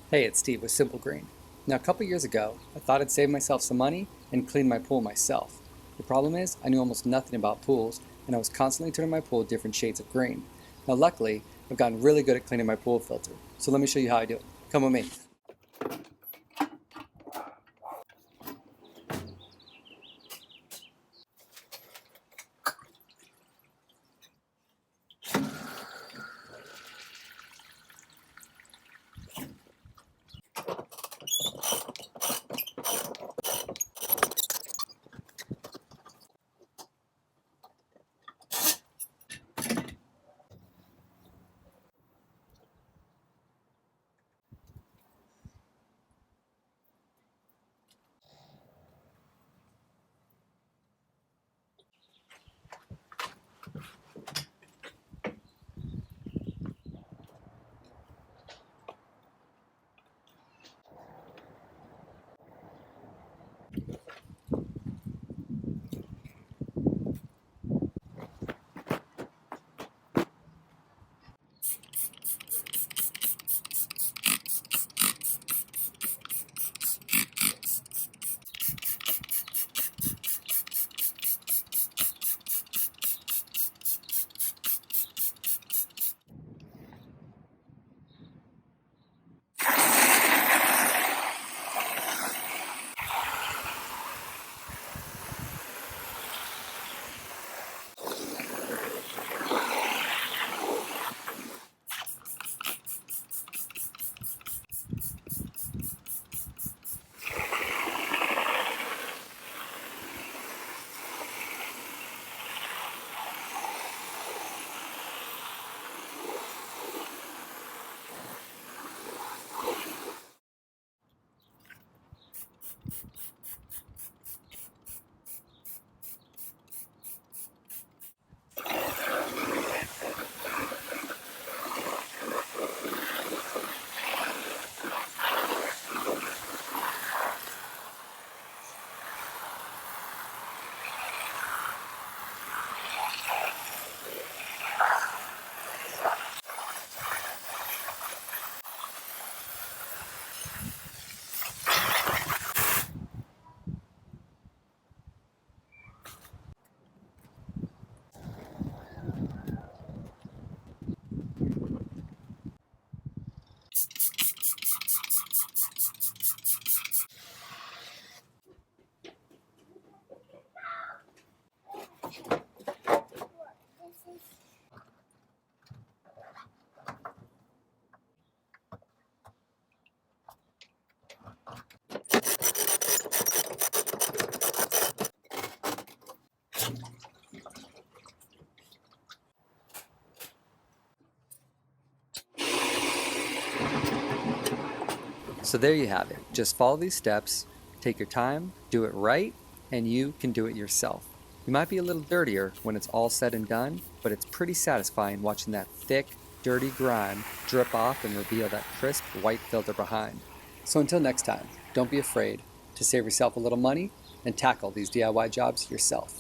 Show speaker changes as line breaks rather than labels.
Hey, it's Steve with Simple Green. Now, a couple years ago, I thought I'd save myself some money and clean my pool myself. The problem is, I knew almost nothing about pools, and I was constantly turning my pool different shades of green. Now, luckily, I've gotten really good at cleaning my pool filter, so let me show you how I do it. Come with me. So there you have it. Just follow these steps, take your time, do it right, and you can do it yourself. You might be a little dirtier when it's all said and done, but it's pretty satisfying watching that thick, dirty grime drip off and reveal that crisp white filter behind. So until next time, don't be afraid to save yourself a little money and tackle these DIY jobs yourself.